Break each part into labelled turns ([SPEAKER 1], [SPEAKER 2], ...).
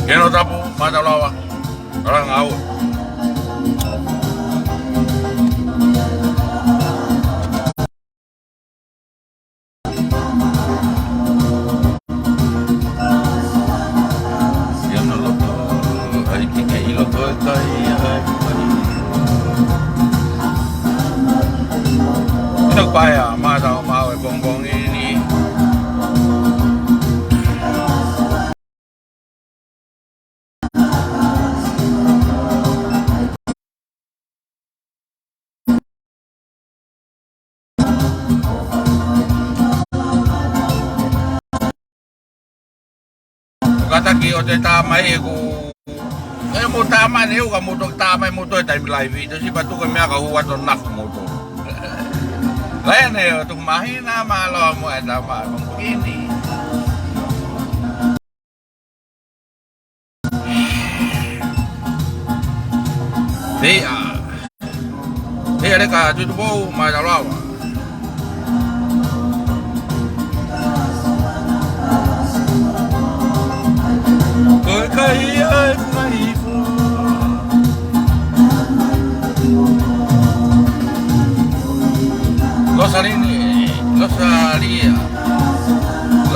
[SPEAKER 1] Keno tapu mata lawa orang au yang lo ai kike ilo kai nak paya mata mau bongbong ini kata ki o te tamai e ko e mo tama ne o ka mo to tama mo to time live ito si batu ka mea ka huwa to nak mo to lai ne o to mahina malo mo e tama mo ini dia ka tu bo ma da lawa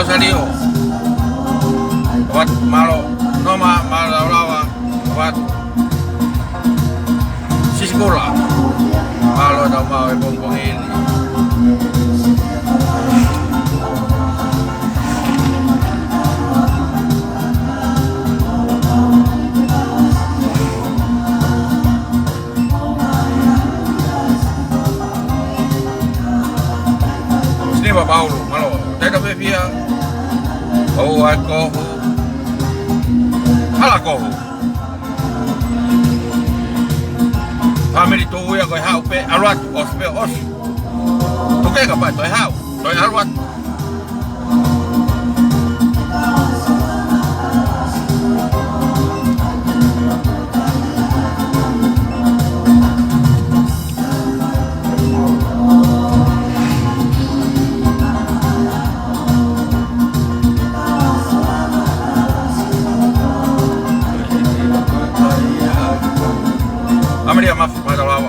[SPEAKER 1] lo salió wat malo no malo lawa wat si sekolah malo dah mau bongbong ini Pak Paulo, malo, teka bebia, oh ako, halako, kami dito ya kau hau pe alwat os pe os, tu kaya apa tu hau, tu alwat, Amaria maaf pada lawa.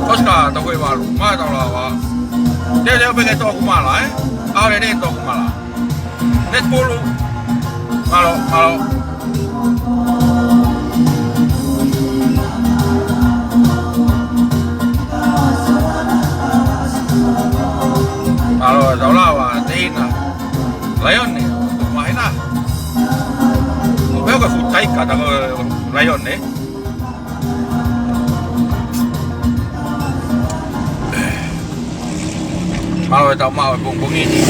[SPEAKER 1] Oscar tak boleh malu, mana lawa. Dia pergi toko malah ahora dia toko malah net pulu malo lawa tina layon ni mahina veo que futai kata layon ni malo tau mau bongbong ini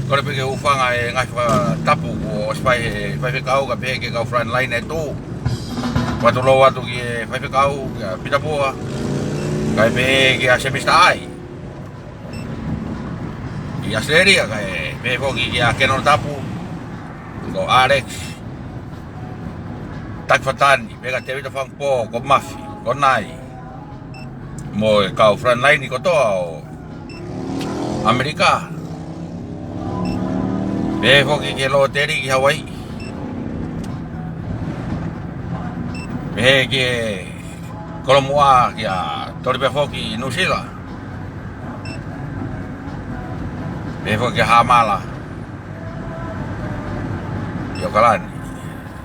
[SPEAKER 1] kalau pergi ufang ai ngai tapu o spai kau ka pergi kau front line itu waktu lo waktu ki kau pita boa kai pergi a semista ai ya seria kai pergi ki a kenor tapu ko Alex tak fatani pega te vita fang po ko mafi ko nai mo kau front line ko to Amerika befo que lo teri ki Hawaii be que Kolomua ki a torbe foki New Zealand befo que Hamala Yo kalani.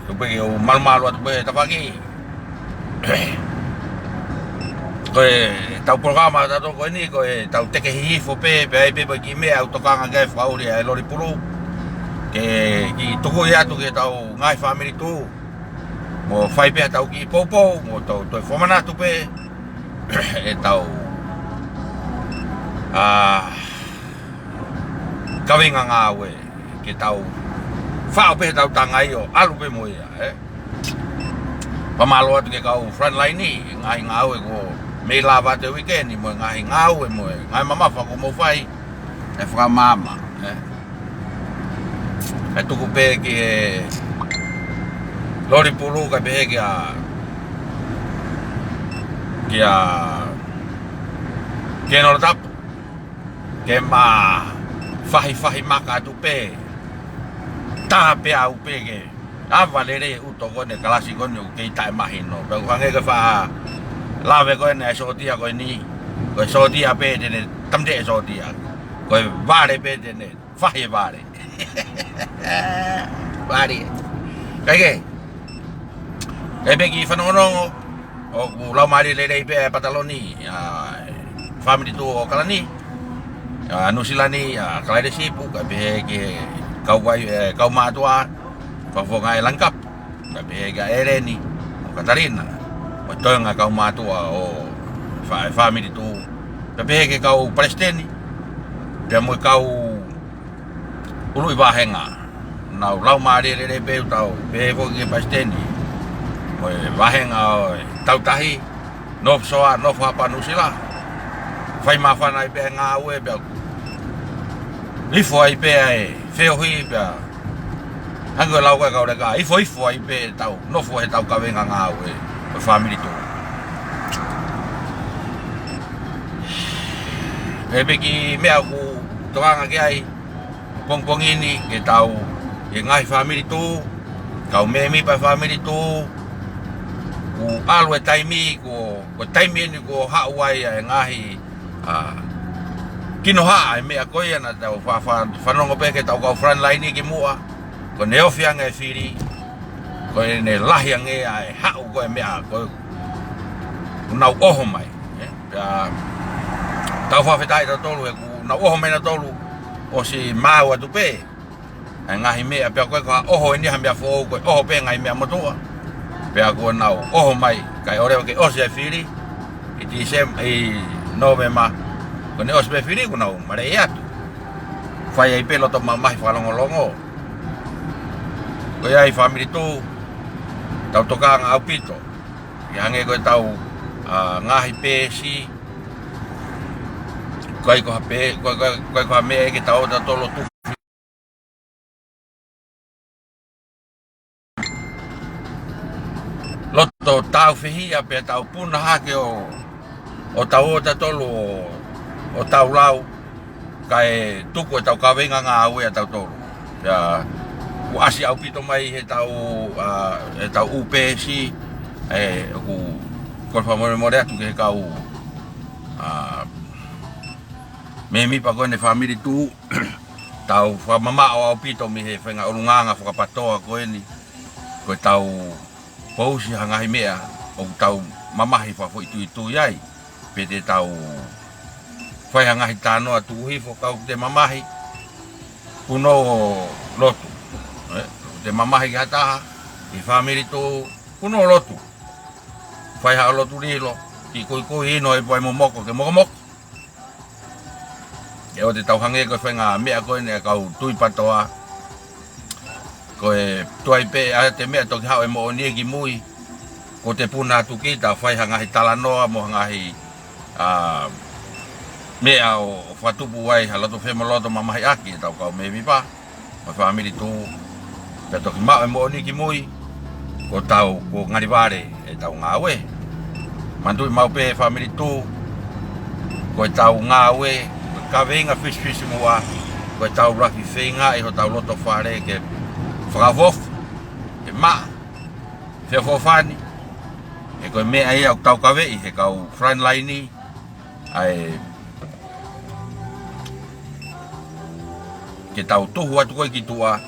[SPEAKER 1] Tupe o mal tupe tapaki. Koe tau programa tato koe ni koe tau teke hihifo pe ki mea utokanga ngai whauri e lori puru. Ke ki tuku ia tu ke tau ngai family tu. Mo whai pea tau ki popo, mo tau toi whamana tu pe. E tau kawinga ngā we ke tau whao pe tau tangai o alu pe mo ia. Pamalo atu ke kau frontline ni, ngai ngā we ko me lava te weekend mo ngai ngā we mo ngai mama whako mo whai e whakamama. E tuku pe ki e lori pulu ka pe ki a Kenol tap ke ma fahi maka tu pe ta pe au pe ke avalere uto ne kalasi ne ke ta imagino pe wange ke fa lave ko ne so dia ko ni ko so dia pe ne tamde so dia ko vare pe ne fahi vare vare ke be ki fanono o la mari le pe pataloni family tu o kalani anu silani kalai de sipu ka be ke kau wai kau matua fa fonga langkap ka be ga ereni o katarina o tonga kau matua o family tu ka be ke kau palestini pe mo kau ului bahenga na lau mari le pe tau be fo ke palestini mo bahenga tau tahi no soa no fa panusila fai mafana i pe ngā ue pe ifo ai pe ai feo hui pe hango lau koe kaure ka ifo ai pe tau nofo he tau kawenga ngā ue pe family tu e pe ki mea ku toanga ke ai pongpong ini ke tau e ngai family tu kau memi pa family tu ku alu e taimi ko taimi ni ko hawai e ngahi kino ha me a koia na tau fa no pe ke tau ka front line ni ki mua ko ne ofianga e firi ko ne lahi ange ai ha ko me a ko na oho mai ya tau fa fetai ta tolu e ku na oho mai na tolu o si mau atu pe ngahi me a pe ko oho ni ha me fo ko oho pe ngai me motua pe ko na oho mai kai ore ke o se firi iti sem Novema kone osbe firi kuna mare atu fai ai pelo to mamai falongolongo ko ai family tu tau toka nga pito yange ko tau ngahi pesi kai ko hape ko me ke tau da tolo tu loto tau fihi ape tau puna hake o tau o tolu o tau lau kai tuku e tau kawenga ngā aue a tau tolu ya u asi au pito mai he tau upesi ku korfa more atu ke kau memi pa koe ne family tu tau fa mama au pito mi he whenga orunganga whakapatoa koe ni koe tau pausi hangahi mea o tau mamahi whafo itu iai pede tau whai hangahi tāno atu hifo kau te mamahi kuno lotu te mamahi ki hataha i family tu kuno lotu whai haa lotu rilo ki kui ino e poe momoko ke mokomoko e o te tau hange koe whenga mea koe ne kau tui patoa koe tuai pe a te mea toki hao e mo o nie ki mui ko te puna atu ki ta whai hangahi talanoa mo hangahi mea o whatupu wai halato whemaloto mamahi aki e tau kau mewi pa ma family tu pe toki mao e mo o ni ki mui ko tau ko ngarivare e tau ngā we mandui mau pe family tu ko tau ngā we ka venga fish mua ko tau rafi whenga e ho tau loto whare ke whakavof e ma whewhofani e koe mea ia o tau kawe i he kau front line ni ai ke tau tuhu atu koe ki tua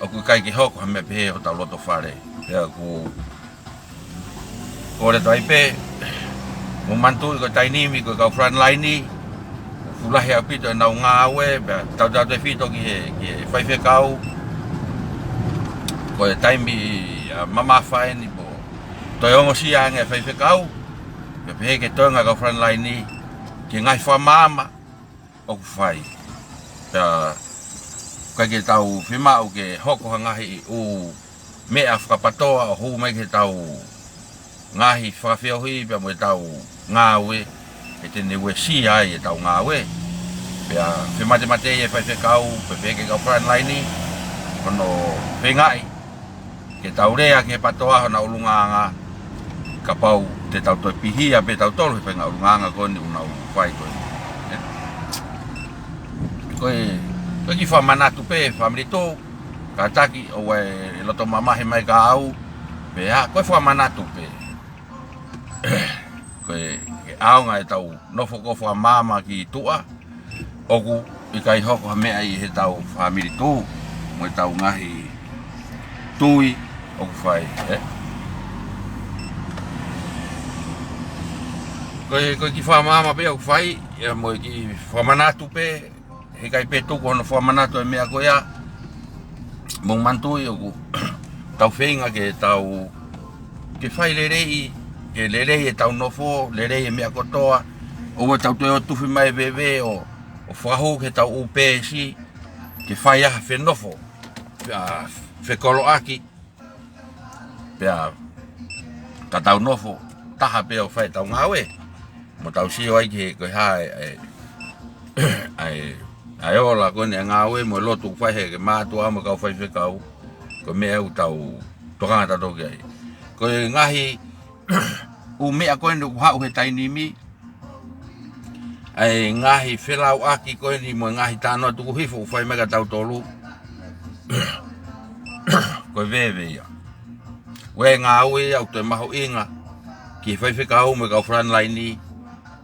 [SPEAKER 1] ku kai ki hoko me pe o tau loto whare. Pea ku kore tai pe, mo mantu i ko tainimi ko kau front line ni, fulahi au pito e nau ngā aue, pea tau te whito ki he whaiwhe kau, ko e taimi mama whae ni po, toi ongo si ange whaiwhe kau, pea pehe ke toinga kau front line ni, ki ngai wha mama, o ku whai. Pea, kai ke tau whimau ke hoko hangahi u mea whakapatoa o hu mai ke tau ngahi whakawhiahui pia mo e tau ngāwe e tene ue si ai e tau ngāwe pia whemate e whaiwhe kau pe peke kau front line ni kono whengai ke tau rea ke patoa hona ulunganga ka pau te tau toi pihia pe tau tolu whenga ulunganga koni unau whai koe koe ki whamanatu pe whamiri tō ka taki o e loto mamahe mai ka au pe ha koe whamanatu pe koe aonga e tau nofo ko whamama ki tua oku i kai hoko ha mea i he tau whamiri tō mo e tau ngahi tui oku whai koe ki whamama pe oku whai mo ki whamanatu pe he kai pe tuku ono whamanatu e mea koe a mong mantui oku tau whenga ke tau ke whai lerei ke lerei e tau nofo, lerei e mea kotoa o tau toi o tuwhi mai bebe o whaho ke tau upesi ke whai aha whenofo whekolo aki pea ka tau nofo taha pea o whai tau ngawe mo tau sio ai ke koe hae ai ola kone ngawe mo lotu whai he ke mātua mo kau whai whekau ko mea u tau tokanga tato ki ai koe ngahi u mea koe ni hau he tainimi ai ngahi whelau aki koe ni mo ngahi tānoa tuku hifo whai mega tau tolu koe vewe ia we ngā ue au te maho inga ki whai whekau me kau front line ni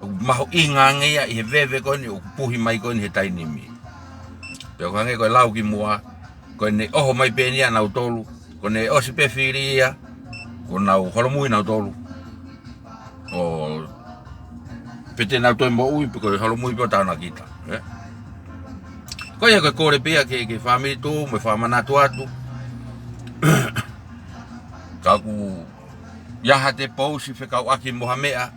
[SPEAKER 1] maho inga ngea i he vewe koe ni u puhi mai koe ni he tainimi peo kange koe lau ki mua koe ne oho mai penia nau tolu koe ne osi pe whiria ko nau holomui nau tolu o pete nau toi mo ui koe holomui peo tāna kita koe koe kore pia ke whamiri tū me whamanatu atu kaku yaha te pousi whekau aki moha mea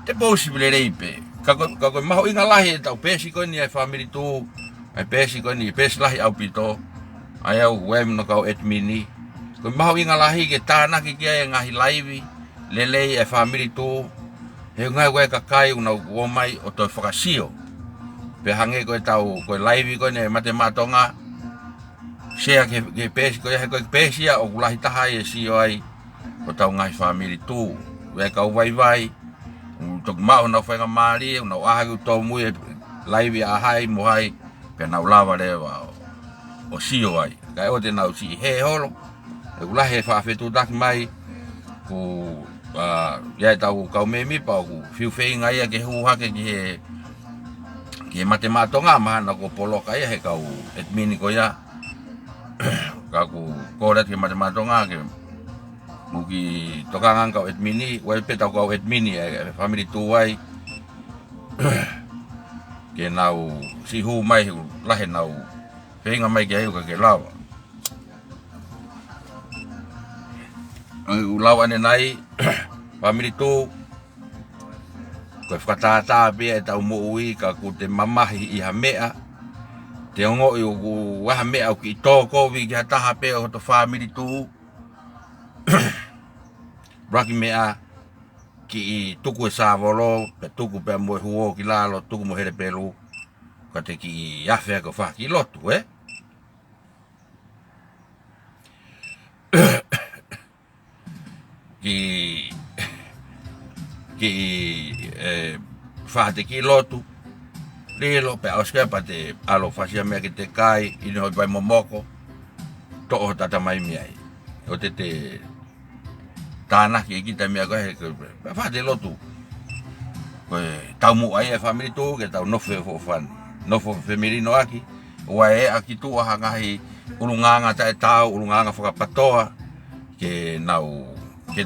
[SPEAKER 1] te pousi pile reipe kako maho inga lahi e tau pesi koe ni ai whamiri tū ai pesi koe ni pesi lahi au pito ai au wem no kau etmini koe maho inga lahi ke tānaki kia e ngahi laivi lelei e whamiri tū he ngai koe kakai unau uomai o toi whakasio pe hange koe tau koe laivi koe ne mate matonga sea ke pesi koe he koe pesia o kulahi taha e sio ai o tau ngahi whamiri tū we kau vai vai tok mau na whainga maari unau ahagi utau mui e laivi ahai mohai pe nau lava rewa o sio ai kai o te nau si he holo e kulahi e whawhetu taki mai ku ia tau kau me mi pa ku fiu whenga ia ke huhake ki he mate matonga mahana ko poloka ia he kau etmini ko ia kaku kore ki mate matonga ke muki tokangan kau etmini wai pe tau kau etmini e family tuai ke nau si hu mai lahe nau whenga mai ke hiu ke lawa ulau ane nai family tu koe whakatata pia e tau mo ui ka ku te mamahi i ha mea te ongo i uku waha mea o ki tōko vi ki ha taha pia o to family tu braki mea ki i tuku e sāwolo pe tuku pe mo e huo ki lalo tuku mo here pelu ka te ki i awhea ko wha ki lotu ki whahate ki lotu lilo pe auskea pa te alo whasia mea ki te kai ino hoi pai momoko to'o tata mai miai o te tānaki e kita mea koe pe whahate lotu koe tau mu ai e whamiri tō ke tau nofo e whofani nofo whemirino aki ua e aki tū aha ngahi ulunganga ta tau ulunganga whakapatoa ke nau ke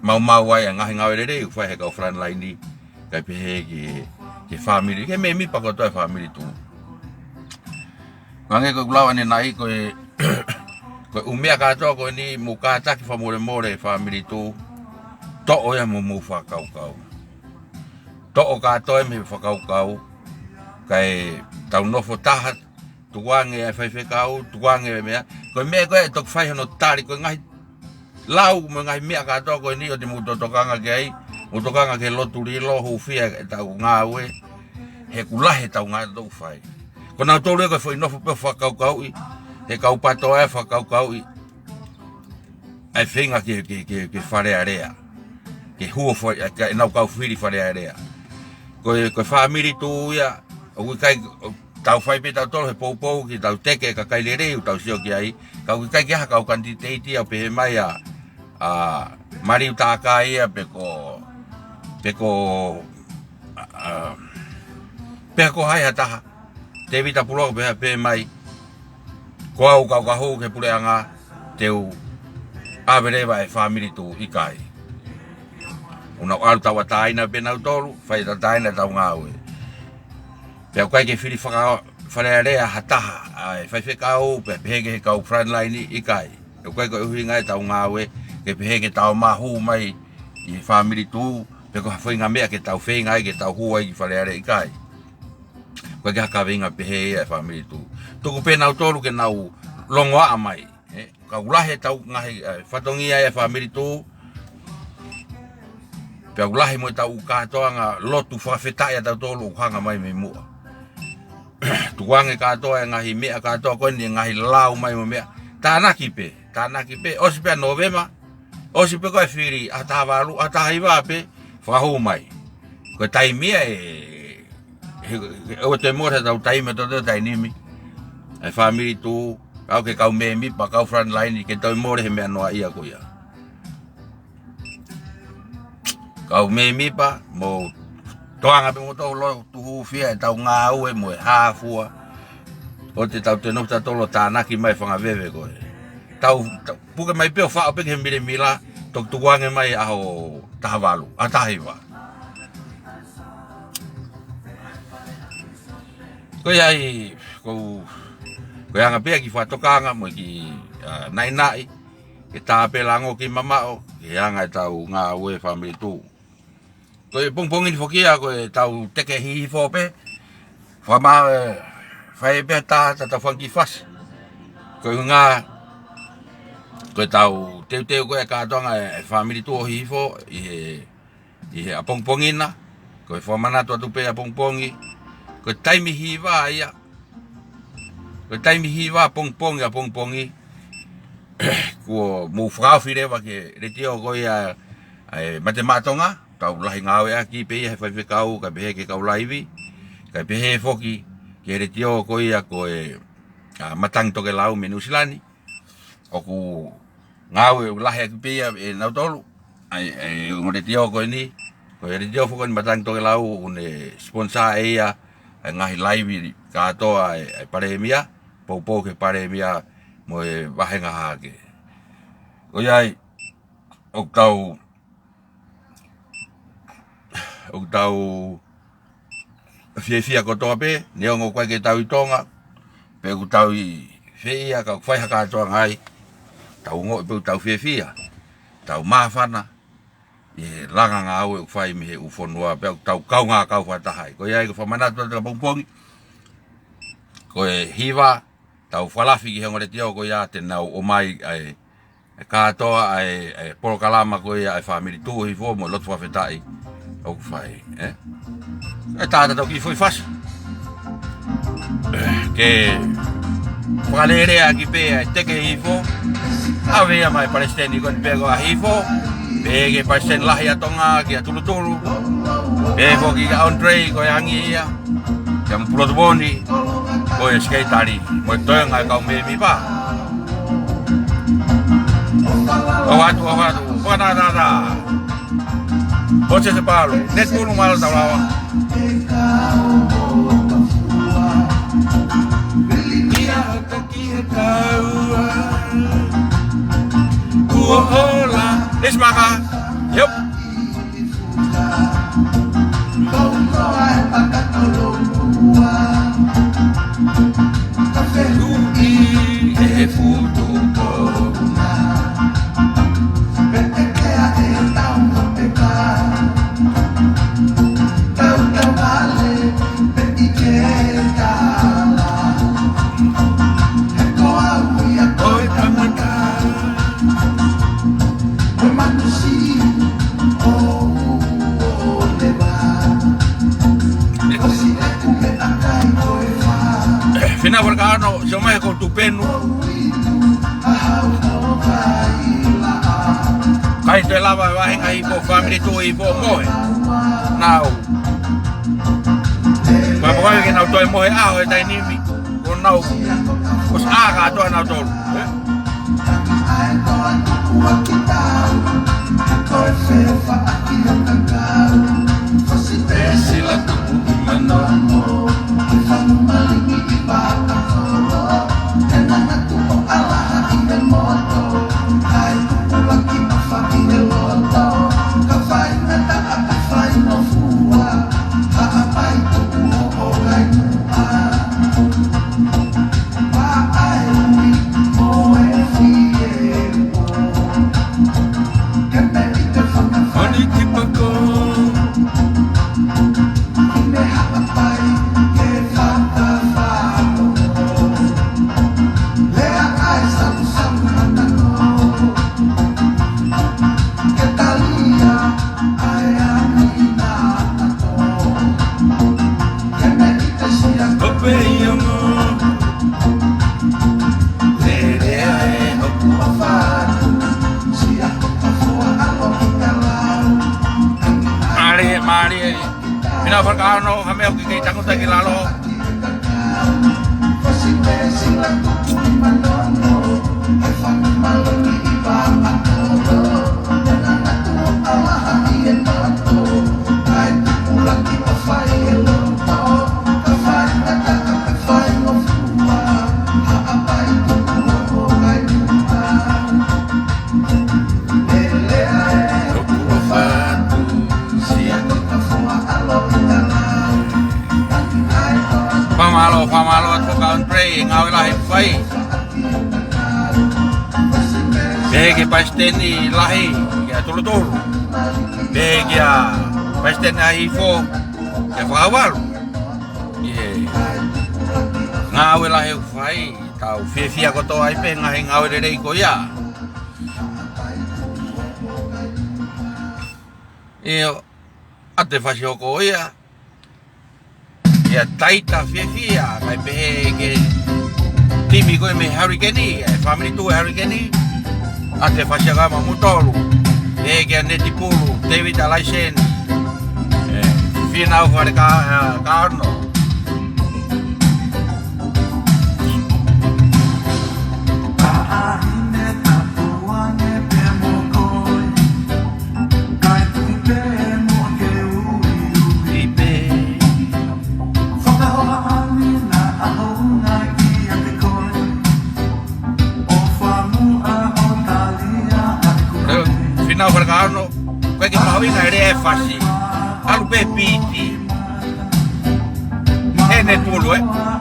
[SPEAKER 1] mau ai ngahi ngawere fai he ka front line ni kai pehe ke family ke me mi pakoto family tu ngange ko lawa ni nai ko ko umia ka to ko ni muka ta ki famole more family tu to o ya mu fa kau to o ka to me fa kau kai tau no fo tahat tuange fai kau tuange me ko me ko to fai no tari ko ngai lau mo ngai me ka to ko ni o te mu to kanga ke utokanga ke lo turi lo hu fia tau ngawe he kulahe tau nga do fai ko na to le ko foi no fo fa kau i he kau pato e fa kau i ai finga ke fare area ke hu fo ke na kau firi fare area ko family tu ya o kai tau fai pe tau tolo he pou ki tau teke ka kai lere tau sio ki ai ka kai ki ha kau kanti te ti pe mai a mari ta kai a pe ko hai hata te vita pulo pe mai ko au ka ho ke pule anga teu a vere vai family tu ikai una alta wa taina pe na tolu fai ta taina tau ngawe pe ko ke fili fare area hata ai fai kau pe ke kau front line ikai ko ko hinga tau ngawe ke pe ke tau mahu mai i family tu pe ko foi nga me ke tau fenga ke tau hu ai fare area ikai ko ke ka venga pe he family tu ko pe na tolu ke na longa mai ka ulahe tau ngahi fatongi ai family tu pe ulahe mo tau ka toanga lotu fa feta ya tau tolu hanga mai me mu tuange ka to ngahi me ka to ko ni ngahi lau mai mo me tanaki pe ospe novema ospe ko firi atavalu ataiva pe fa hu mai ko tai mia o te mo tau tai me to tai nimi ai family tu kau ke kau me mi pa kau front line ke tau mo he me no ia ko ya kau me mi pa mo toanga pe mo to lo tu fia tau nga u mo ha fua o te tau te no ta tolo tanaki mai fanga veve ko tau puke mai pe fa pe ke mire mila to tuange mai a o tahavalu atahiva ko ai ko anga pe ki fa tokanga mo ki nai ke ta pe lango ki mama o ke anga tau nga we family tu ko pong ni fokia ko tau teke hi fo pe fa ma fa pe ta fangi fas ko nga ko tau te ko ka tonga family tu hi fo i a pongina ko fa mana tu pe a pongpongi ko taimi hi va ya ko taimi hi va pongpongi ko mo fra fire va ke le tio ko ya matematonga tau lahi ngawe aki pe he fai kau ka be ke kau laivi ka be he foki ke re tio ko ia ko matang to ke lau menu silani o ku ngawe lahi aki pe na tolu ai ngore tio ko ni ko re tio fo ko matang to ke lau une sponsor ia ngahi laivi ka to ai paremia po ke paremia mo vahenga hake o ai o tau fia ko to pe ne ngo kwa ke tau tonga pe ku tau i fia ka fai ka to ngai tau ngo pe tau fia tau mafana e langa nga au fai me u fonua pe tau kau nga kau fa tai ko ai ko famana to pongpong ko hiva tau falafi ki ngore tio ko ya te nau o mai ai ka to ai por kalama ko ai family tu hi fo mo lot fa fetai o fai ta to ki foi fas ke palere aquí pe te que hi fo ave mai palestini con pego a hi fo pege pasen lah ya tonga ki tulu pe fo ki on tray ko yangi ya jam pulo boni ko skate tari mo to nga ka me mi pa o watu nada Oche se palo net pulu mal tawa Mira que Tuki e futuko Fina Vergano, se me con tu penu. Kai te lava vai ai po family tu i po moe. Now. Ma poi che non toi moe e dai nimi. Con now. Os aga to na to. Sila tu mano. Fina Vergano, kami ako kikita ko tayo lalo. Pamalo at country, ngaw lahi fay. Bege pasteni lahi, ya tulur. Bege ya pasteni lahi fo, ya fawal. Ye. Ngaw lahi fay, tau fia ko to ai pe ngaw dei ko ya. Io ate fasio ko ya. Ya taita fia kai pe ke timi ko me hurricane family tu hurricane ate fasia ga mutolu e ke neti pulu David Alaisen fina for ka karno Fina Vergano, perché ma vinga è facile. Al pepiti. E nel polo,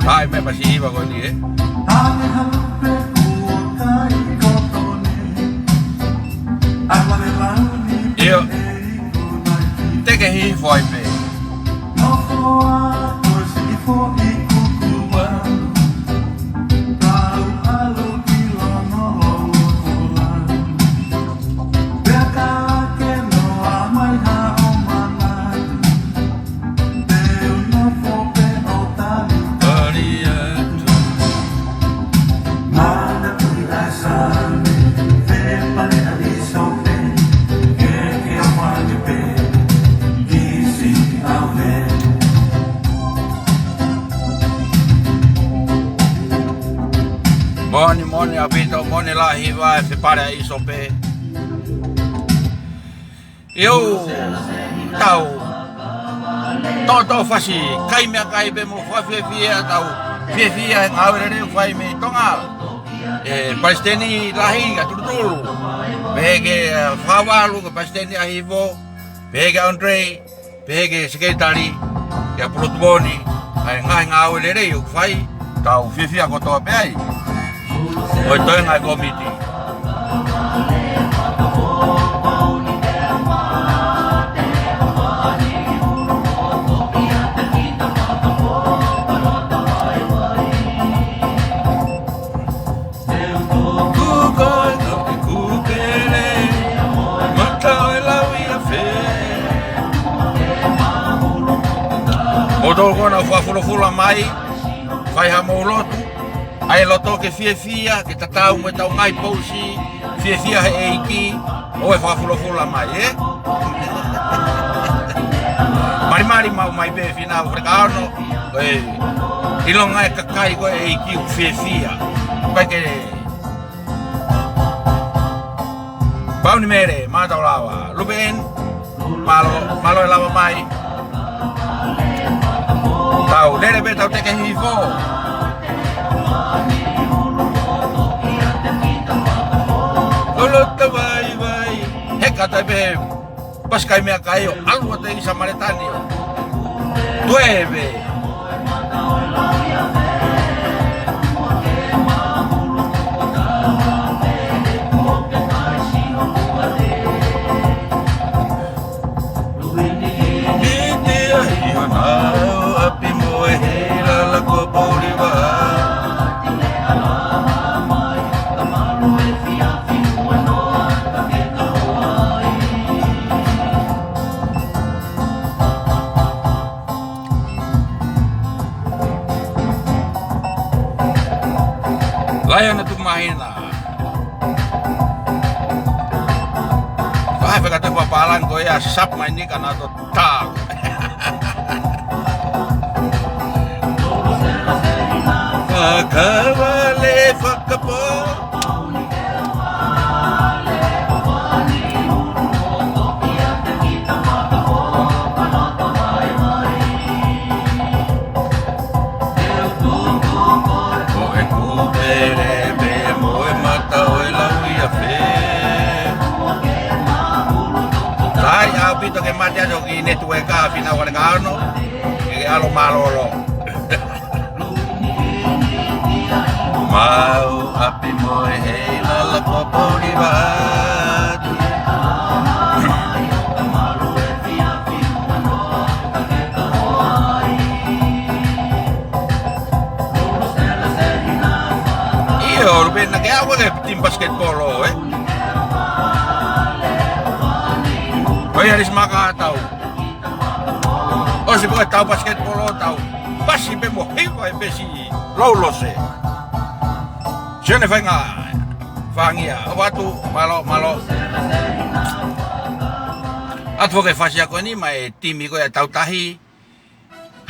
[SPEAKER 1] Ai, me passiva così, Io, te che hi fuoi pe. Moni abito, moni lahi vai, se paraíso pe. Eu tau toto fasi kai me kai be mo fa fia tau fia ngawere re fai me tonga Palestini lahi ga tulu bege fawalu ke Palestini ahivo bege Andre bege sekretari ya protboni ai ngawere re fai tau fia ko to be ai o to ngai komiti Odo kona fula mai fai ha mo lotu ai loto ke fia ke tatau mo tau ngai pousi fia he eiki o e fula mai mari mau mai be fina o prekano ilonga e kakai ko eiki fia pai ke Pauni mere mata lawa luben malo lawa mai tau nere be tau teke hifo Lolota vai heka tai be paskai mea kaio alua te isa maretani tuebe Layan na mahina. Kahit kata papalan ko ya sap main ni kana to tag. Fakawale fakapo. Pito que mate a jogi netue ka fina wale kano e alo malolo mau api moe hei lala popori bat io rubena che agua che tim basketball Oye, eres maga tau. O si puede tau basketball tau. Pasi be mohivo e besi lolose. Se ne venga fangia. O batu malo. Atvo ke fasia ko ni mai timi ko ya tau tahi.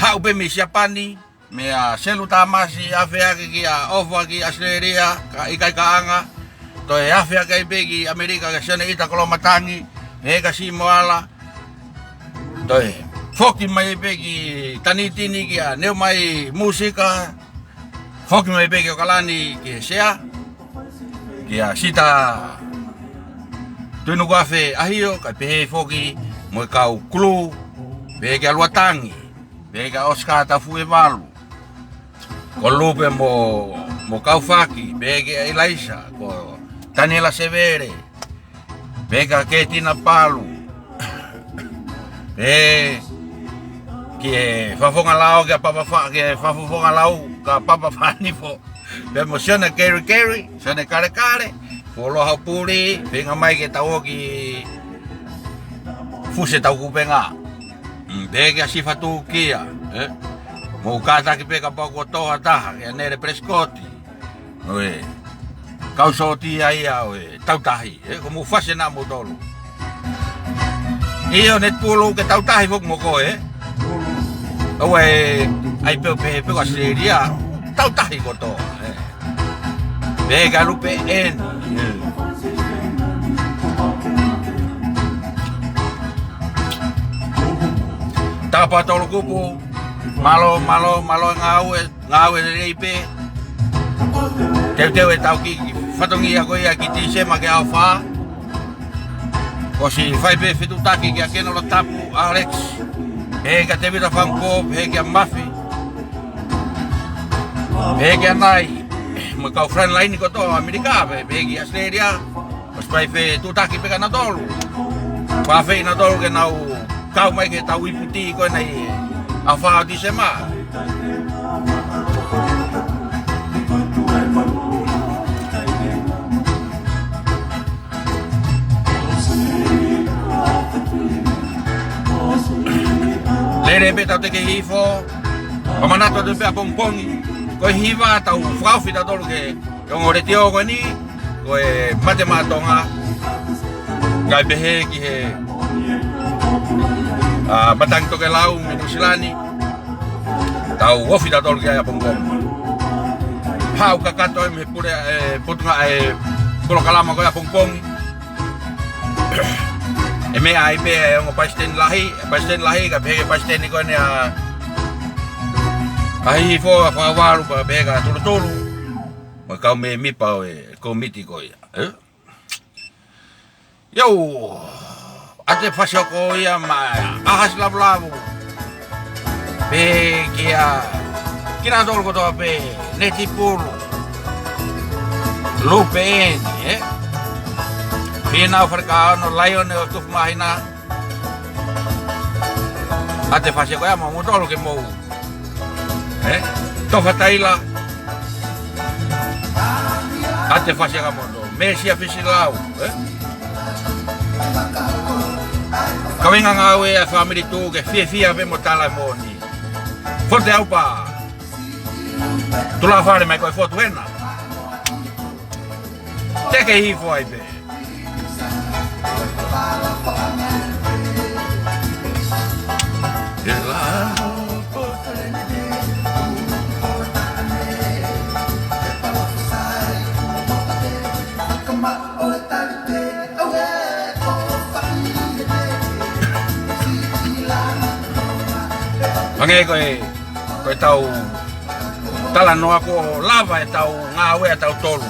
[SPEAKER 1] Ha ube mi siapani me a selu tamasi afea ki a ofa ki Australia ka ikai kaanga. To e afea kai begi Amerika ka sene ita kolomatangi. Ega si moala toi foki mai begi tanitini kia neu mai musika foki mai begi kalani ki sea kia sita tunu gafe ahio ka pe foki mo kau klu begi aluatangi begi Oscar tafu evalu kolupe mo kau faki begi Elisa ko Daniela Severe Vega que tina palu. Que fafonga lao que papa que fafonga lao que papa fani fo. Be emociona Kerry, sone care. Folo hapuri, venga mai que tau ki fuse tau kupenga. Vega si fatu kia, Mo kata ki peka pako toa taha, que nere Prescotti. Oe. Kau soti ai tau tahi, como fase na modolo. Io net pulu ke tau tahi fok moko Oe ai pe Australia, tau tahi ko to. Vega lupe en. Tapa tolu kupu. Malo ngau e rei pe. Teu e tau ki whatongi ako ia ki tisema ke au wha. Ko si whai pe whitutaki ki a keno lo tapu Alex. He ka te vira whankop, he ki a mafi. He ki a nai. Mo kau frontline ko to Amerika pe, he ki Australia. Ko whai pe tutaki pe ka na tolu. Wha whai na tolu ke nau kau mai ke tau iputi ko nei au wha o tisema. Lere pe tau te ke hifo, pamanato te pe a pongpongi, ko hiva tau whauwhi ta tolu ke ngore tio ko ni, ko e mate matonga, kai pehe ki he batang toke lau minu silani, tau wofi ta tolu ke a pongpongi. Hau kakato e me pure putunga pulo kalama ko a pongpongi. E me ai pe o pasten lahi ka pege pasten ko ne ai fo fa walu pa pega tulu mo ka me mi pa e komiti ko ia yo ate fasio ko ia ma ahas lablabu pe kia kina dol ko to pe neti pulu lupe Pina Afrika no lion o tuf mahina. Ate fase ko ya mo tolo ke mo. Tofa taila. Ate fase ka mo do. Messi afisilau, Kawinga ngawe a family tu ke fia pe mo tala mo ni. Forte au pa. Tu la fare mai ko foto ena. Te ke hi foi be. Pange koe tau tala noa ko lava e tau ngawe e tau tolu.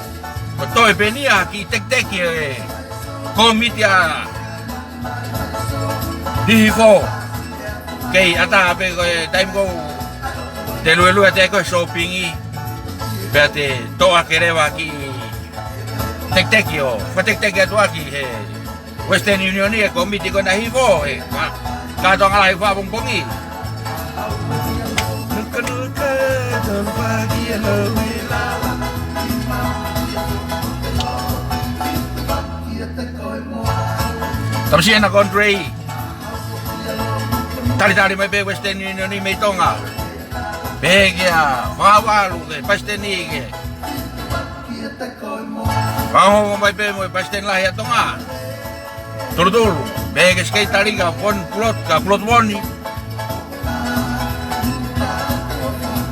[SPEAKER 1] Ko toi penia ki tek-teki e komiti a hihifo. Kei ata ape koe time ko te lue te koe shoppingi. Pea te toa kerewa ki tek-teki o. Fa tek-teki atua ki he Western Union e komiti ko na hihifo e. Kato ngala hifo pongpongi. Tapi siya na Andre. Tali may pe Western Union ni may tonga. Begya, fawalu ke pasteni ke. Paho may pe mo pasten lah ya tonga. Tulu. Begya skate tali ka plot woni.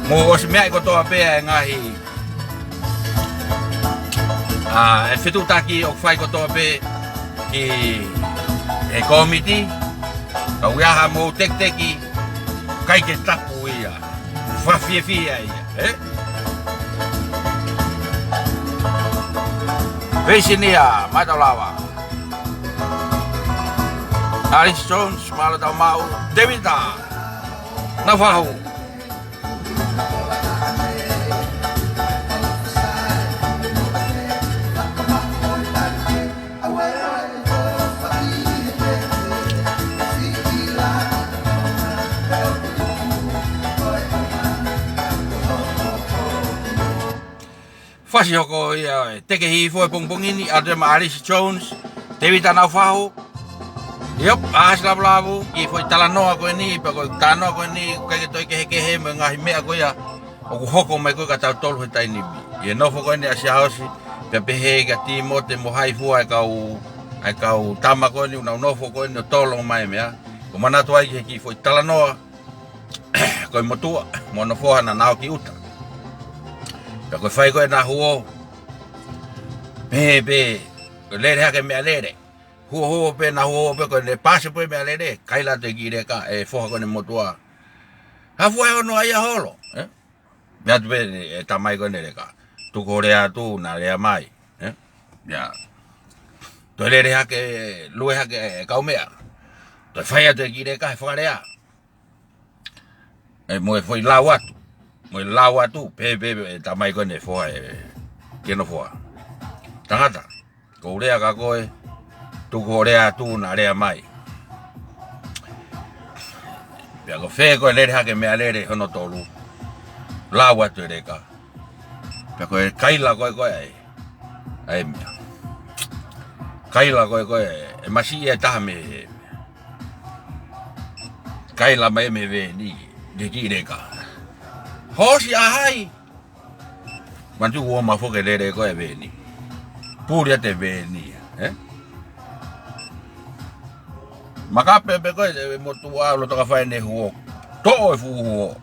[SPEAKER 1] Mo os mea ko to apea ngahi. E fitu taki o fai ko to ape ki e komiti. Ka uiaha mo tek-teki kai ke tapu ia. Fa fia ia. Vesi nia, mata lawa. Alice Jones, malo tau mau. Devita. Nafahu. Fasi hoko ia teke hifo e pongpongini ade ma Alice Jones Devita Nafahu. Yep, ahas labu ki foi talanoa ko ni pa ko tano ko ni ka ke toi ke he me ngahi me ko ia o ko hoko mai ko ka tau tolu tai ni bi. Ye no fo ko ni asia hosi pe he ga ti mote mo hai fu ai kau tama ko ni una no fo ko ni tolo mai me a. Ko mana to ai ki foi talanoa ko motua mo no fo na nao ki uta. Pe ko fai ko na huo. Be ko le ha ke me alere. Huo pe na huo pe ko ne pase pe me alere kaila te gire ka e fo ko ne motua. Ha fo no ai holo, ya tu pe ta mai ko ne ka. Tu ko rea tu na rea mai, ya. Tu le rea ke lue ha ke ka mea. Tu fai te gire ka fo rea. E mo foi lawa. Mo lawa tu pe ta mai ko ne fo ke no fo. Tangata. Ko rea ka ko tu ko rea tu na rea mai. Ya ko fe ko le ha ke me alere hono tolu. Lawa tu re ka. Pe ko kaila ko ai mea. Kaila ko e masi e ta me. Kaila mai me ve ni de ki re ka. Hosi ai. Mantu wo ma fo ke le ko e ve ni. Puri te ve ni, Maka pepe ko e motu lo to ka fa ne huo. To e fu huo.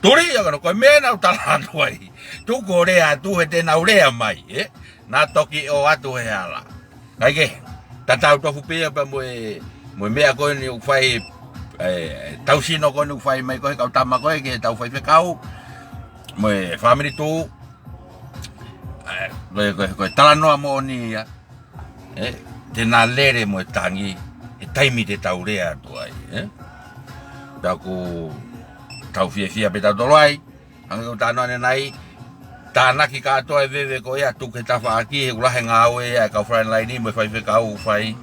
[SPEAKER 1] Tori ya ko me na utala ai. Tu ko rea tu he te na urea mai, Na toki o atu he ala. Kai ke. Tata to fu pe pa mo me ko ni u fai tau sino ko ni u fai mai ko ka tama ko ke tau fai pe kau. Mo family tu ko tala no mo ni ya. Te na lere mo tangi. E taimi te taurea tu ai, Da ku tau fia pe tau tolai, anga ko tano ne nai, tana ki ka to e veve ko ia tu ke ta fa aki e ulahe ngawe ia ka friend line ni mo fai fe kau fai.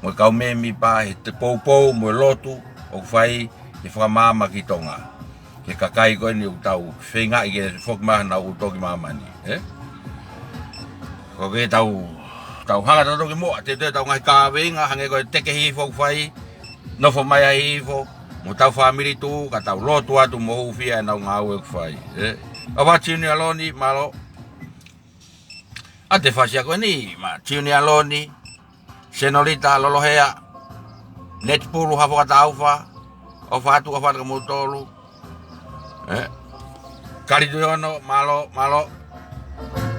[SPEAKER 1] Mo kau me mi pa e te pou mo lotu o fai e fa mama ki tonga. Ke kakai ko ni tau fenga i ke fok ma na u toki mama ni, Ko ke tau hanga to ke mo te tau ngai ka venga hange ko te ke hi fo fai no fo mai ai fo mo tau family tu ka tau lotu atu mo fia na ngau fai ava chini aloni malo ate fasia ko ni ma chini aloni senorita lolohea net pulu ha fo tau fa o fa tu fa mo tolu kali do no malo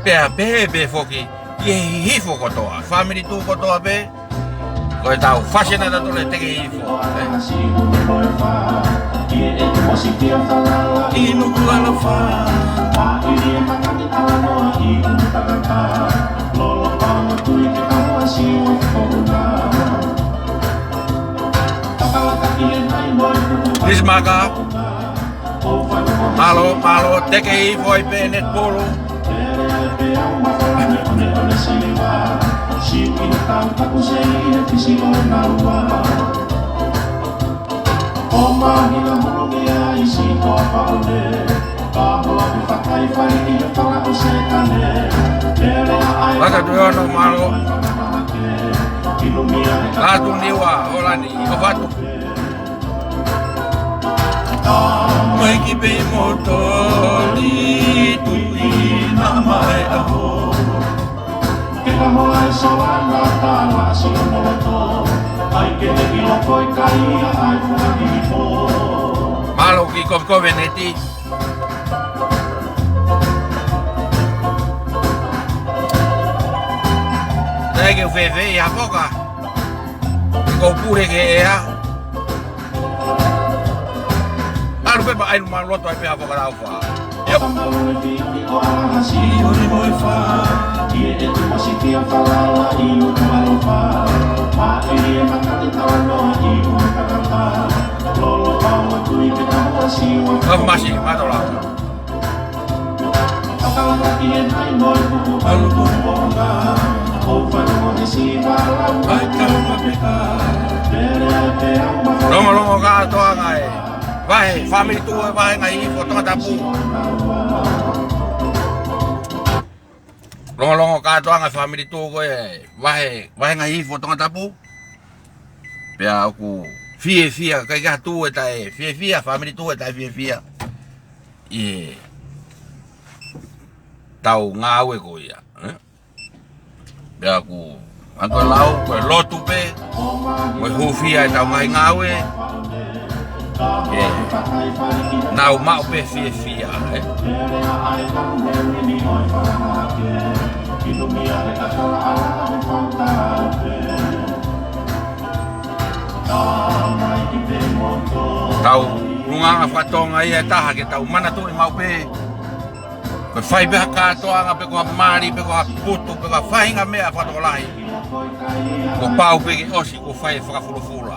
[SPEAKER 1] be foki hifo kotoa, family tu kotoa be, ko tau fashion ada tu le teke hifo. Inu kuala fa, Lismaka, malo teke hifo ipe net polo. Maka tu ono malo. Latu niwa holani ovatu. Mai ki be motori tu ina mai aho. Kamoai soana tala sinoto ai ke ni loko kai ai fuki fo malo ki ko veneti dai che feve a poca ko pure che era arbe ba ai malo to ai pe a poca la fa yo e tu musikia falala inu kumalofa ma e makati tawano inu kakata lolo pawa tui ke kawa siwa masi matola akala ki e nai moi kuku alu kumbonga o fano de siwa ai kawa peka lomo ka to ngai vai family tu vai ngai foto tapu Longo ka to nga family tu ko vai ngai foto tapu pe aku fia kai ga tu eta fia family tu eta fia tau ngawe ko ia pe aku anto lau ko lotu pe mo hufia tau ngai ngawe nau mau pe fia Tau lunga whatonga ia taha ke tau mana tu mau pe. Ko fai be katoa nga pe ko mari pe ko putu pe ko fai nga mea whatolai. Ko pau pe ke osi ko fai whakafulufula.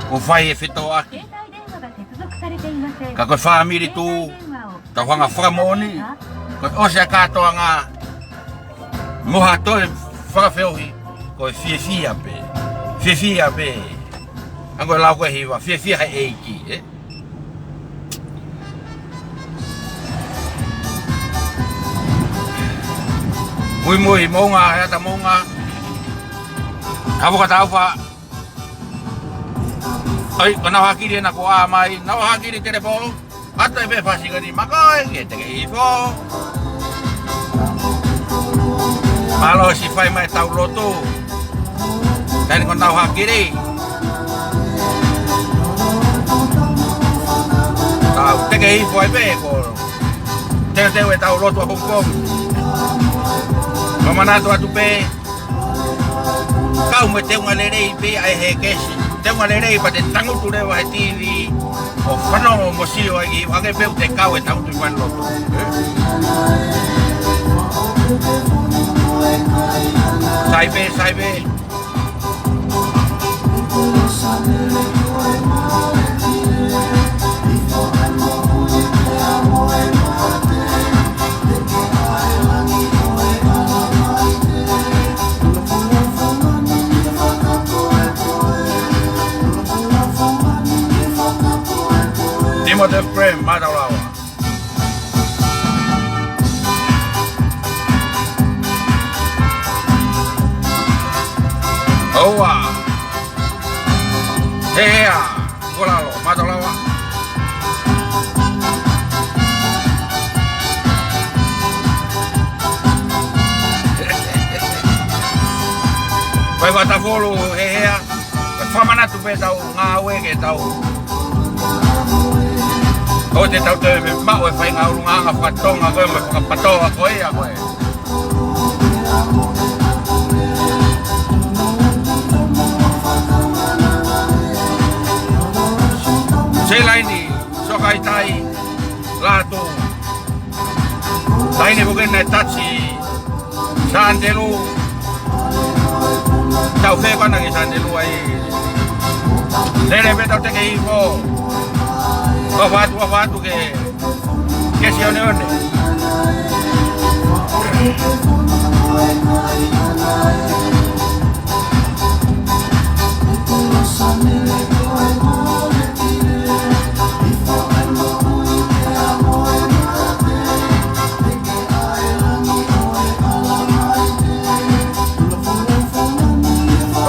[SPEAKER 1] Ko fai e whito aki. Ka koe whaamiri tu, ta whanga whakamoni, koe osi a katoa nga moha toe whakawheohi, koe whiawhia pe, whiawhia pe. Angoe lau koe hiwa, whiawhia hei eiki, eh? Mui mui, maunga, heata maunga, hapo ka tau wha, ai, ko nau hakiri na ko amai, nau hakiri tere polo, ata be fasi gani makai ke te ifo. Malo si fai mai tau loto. Dan ko nau hakiri. Tau te ifo ai be ko. Te tau loto a Hong Kong. Mamana to atu pe. Kau me te unga lerei pe ai he kesi. Te unga lerei pa te tangu tu rewa he TV. O whanau mo sio ai whange peu te kau e tau tu wan loto. Sai be. Nimo de Prem, Madalawa. Owa. Hea, Kolalo, Madalawa. Vai Watafolo, hea. Whamana tu pe tau, ngā wege tau. O te tau te me mau e whainga urunga whatonga koe me whakapatoa koe a koe. Se laini, sokai tai, lato. Laini buken e tatsi, Sandelu. Tau whekwana ki Sandelu ai. Lere pe tau te ke hifo. Wafatu ke si one.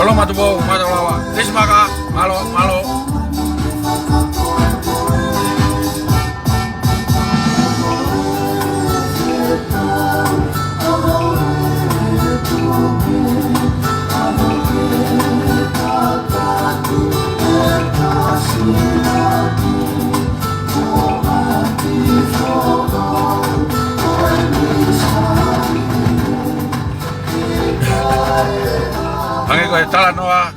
[SPEAKER 1] Kalau matu bau, matu lawa. Ismaka, malo. Hangi koe tala noa,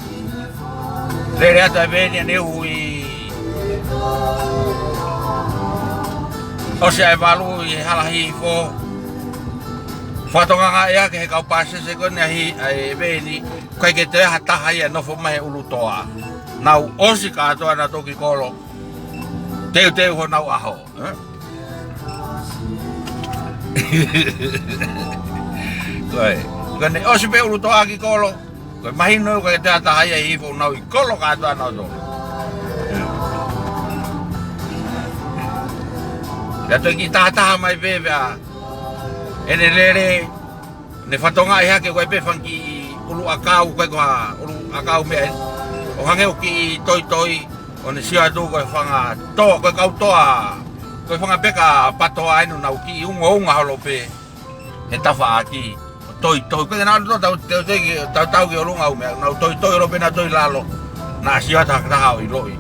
[SPEAKER 1] lere ata e venia ne hui. O se ai walu i halahi fo. Whatonga ngā ea ke he kau pāse se kone ai veni, koe ke te hataha ia nofo mahe ulu toa. Nau osi katoa na toki kolo, teu ho nau aho. Koe ne osi pe ulu toa ki kolo, koe mahino koe te hataha ia hifo nau i kolo katoa nau toki. Ia toi ki tahataha mai vevea, ene lere, ne whatonga i hake koe pefan ki ulu akau, koe koha ulu akau mea. O hange o ki toi, o ne sio atu koe whanga toa, koe kau toa, koe whanga peka patoa ainu nau ki unga holo pe, he tawha aki. Toi, koe nao tau ki o lunga umea, nau toi ro pena toi lalo, na sio atu hakataha o i loi.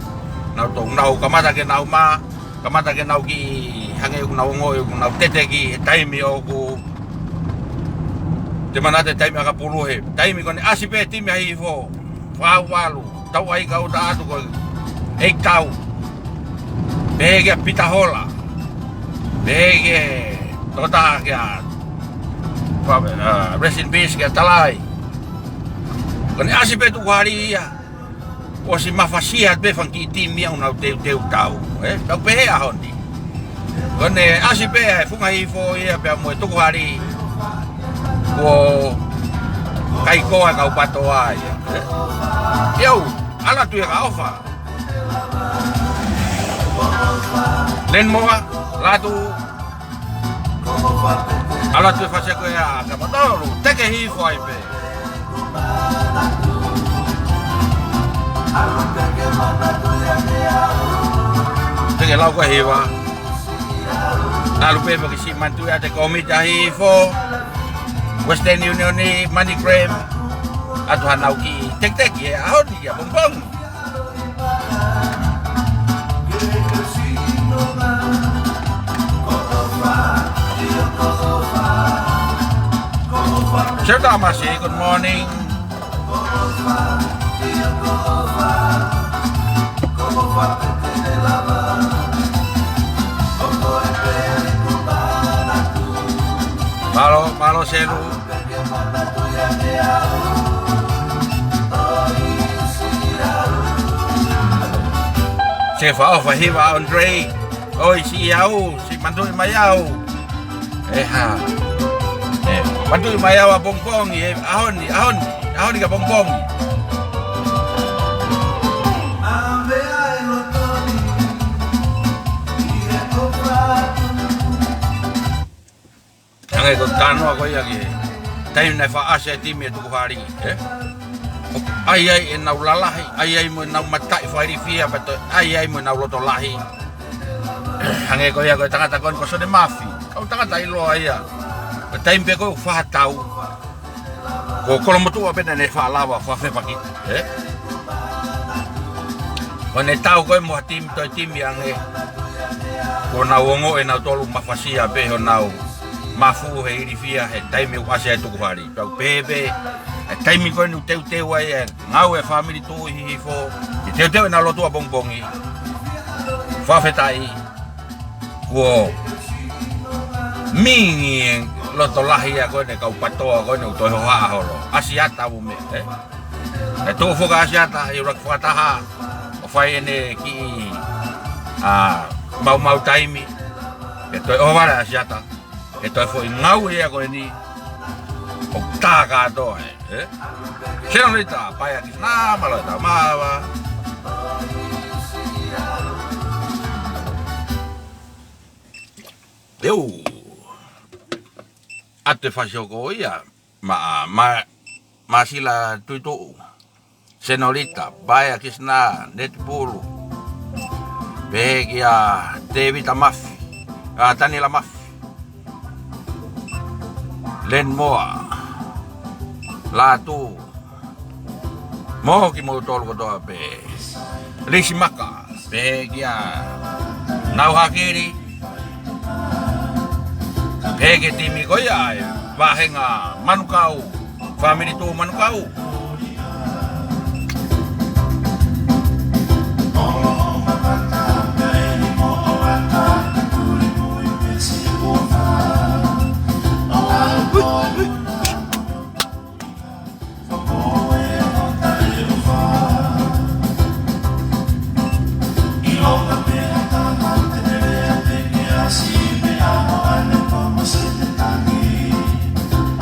[SPEAKER 1] Nau kamata ke nau maa, kamata ke nau ki hange ku nau ngoi ku nau tete ki taimi o ku te manate taimi aka puluhe taimi kone asi pe timi ai fo wau walu tau ai kau ta atu ko ei tau bege pita hola bege tota kia rest in peace kia talai kan asi pe tu hari ya o si mafasia be fan ki timia una teu tau tau pe a hondi kan asi pe funga hi fo ia pe mo tu hari o kai ko ka pato ai eu ala tu ka ofa len moa la tu ala tu fa se ko ya ka motoru te ke hi fo ai pe te ke lau ko hi wa alu pe ko si mantu ya te komit hi fo Western Union ni MoneyGram atau hanauki tek ya ahon dia bombong Serta masih good morning Malo selu Sefa ofa hiwa Andre oi si yau si mantu mayau mantu mayau bongbong ahon ka bongbong Ang ko tano ako yagi tayo na fa ase timi tu hari ai na ulalahi ai mo na matai fari fia pato ai mo na loto lahi ang ko ya ko tanga takon ko so de mafi kau tanga tai lo aya tayo pe ko fa tau ko mo tu ape na fa lava fa fe paki Kone tau ko mo tim yang ko na wongo na tolu mafasia be ho nau mafu he rifia he taimi wase tu ko hari tau bebe taimi ko nu teu ai ngau e family tu hi fo teu na lo tu bongbongi fa fetai ko mingi lo to lahia ko ne kau pato ko ne to ho ha ho asiata bu me tu fo ga asiata i rak fataha o fai ne ki mau taimi to o vara asiata Ito foi ngau ia ko ni o taka do Sino rita paya ki na malo ta mawa Eu ate fasio ko ia ma sila tuitu Senorita paya ki na net pulu Begia David Amafi Daniela Amafi Len moa Latu Mo ki mo tol ko do be Lisi maka Begia Nau hakiri Bege timi ko ya Wahenga manukau Family tu manukau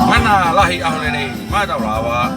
[SPEAKER 1] Mana lahi ahole ni mata rawa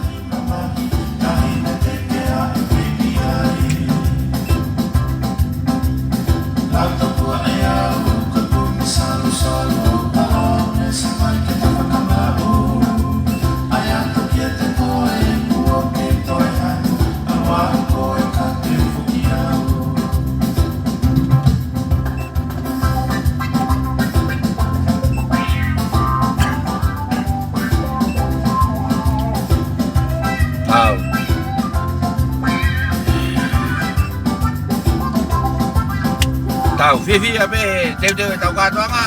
[SPEAKER 1] Tau fifi abe teu tau ka toanga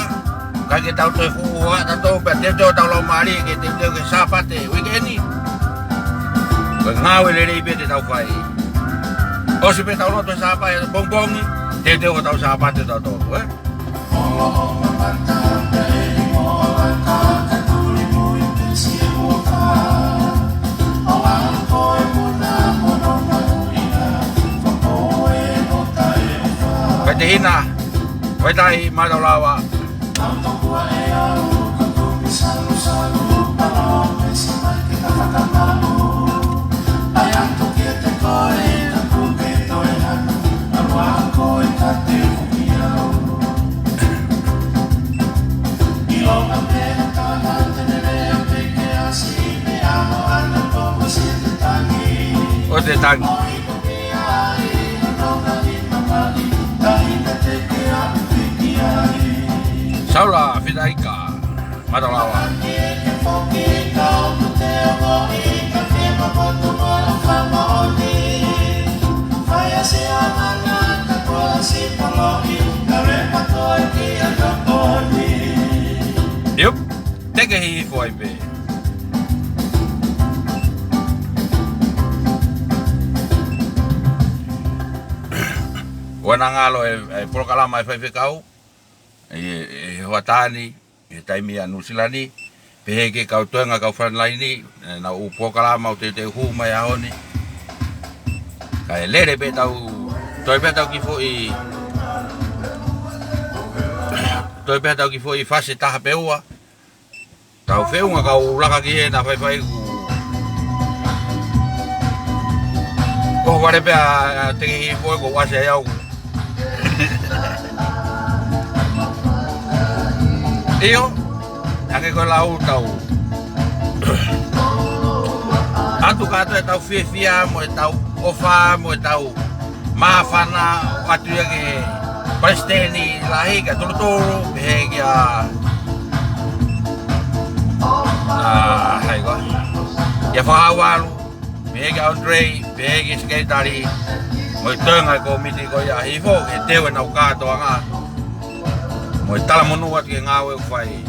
[SPEAKER 1] ka ke tau te fu wa tau pe teu tau lo mari ke teu ke sapate weekend ni ko ngau le be te tau fai O si peta uno to sa pa bongbong, te o tau sa pa te to, eh? Hina, vai tai madalawa. O te tangi. Saula Fidaika Madalawa. Yup, take a hit for a bit. Wanangalo prokalama FFKU. Watani, taimi anu silani, peheke kau tuenga kau frontline na upokalama o te huma ya honi. Kai lere pe tau, toi pe tau ki fo i fase taha peua. Tau feunga kau laka ki na fai ku. Ko ware pe a te hi fo ko wase au. Iyo, ake ko lau tau. Atu kato e tau fia mo e tau ofa mo e tau mafana atu yake presteni lahi ka toro behe ya hai ko ya fawalu behe ka Andre behe skatari mo tenga ko miti ko ya hifo ke tewe na ukato anga mo tala monuat ke ngawe fai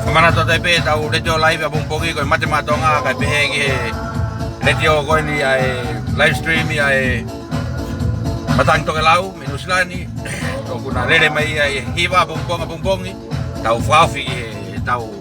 [SPEAKER 1] Famana to tepe tau radio live abung pogi ko mate matonga ka behe ke radio ko ni ai live stream ai matang to ke lau minuslani to kuna rere mai ai hiwa abung pongi tau fafi tau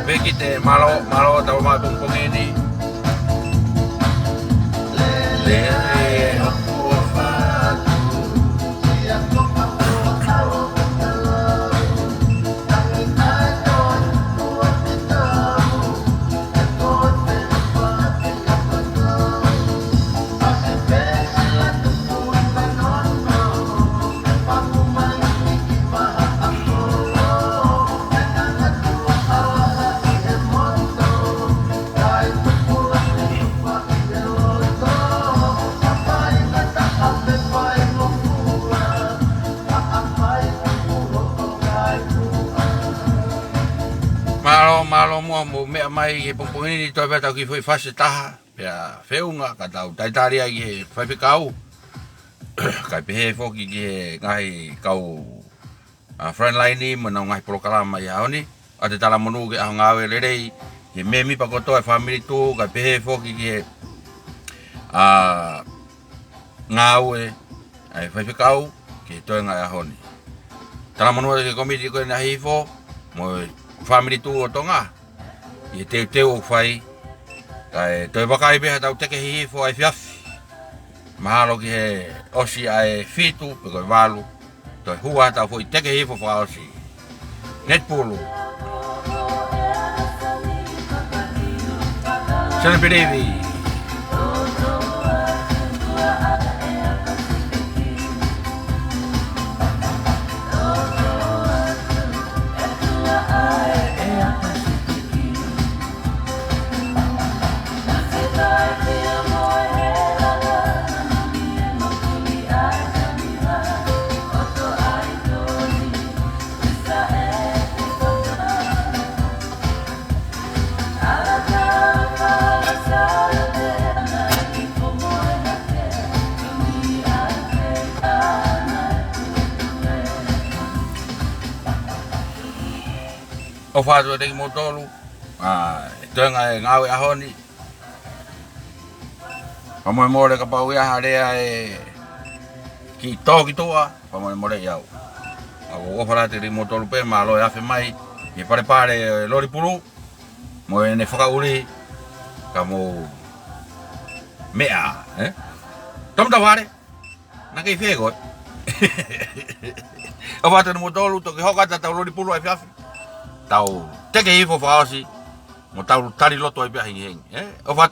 [SPEAKER 1] Bekite malo tau ma pung ini. Malo mo me mai e pung ini to beta ki foi fase taha pea feunga ka tau taitari ai e fai kau kai pe fo ki ngai kau frontline ni mo ngai prokalama ya oni ate tala monu ke ngawe lerei ke memi pakoto e family tu ka pe fo ki ngawe ai fai kau ke to ngai honi tala monu ke komiti ko na hifo mo family tu o tonga i te o fai kai toi bakai be tau teke hi fo ai fiafi mahalo ki he osi ai fitu pe ko valu toi hua tau fo teke hi fo fa osi net pulu Sene Pirevi. O whātua teki mō tōlu, tōnga e ngāwe ahoni. Pamoe mōre ka pau iaha rea e ki tōki toa, pamoe mōre iau. O wharate teki mō tōlu pē, mā loe awhi mai, i pare pare lori puru, mo e ne whakauri, ka mō mea, Tamta whare, nā kei whēgoi. O whātua mō tōlu, toki hokata tau lori puru ai whiawhi. Tau teke hifo whaosi, mo tau tari loto ai pia hingi hengi. O whatu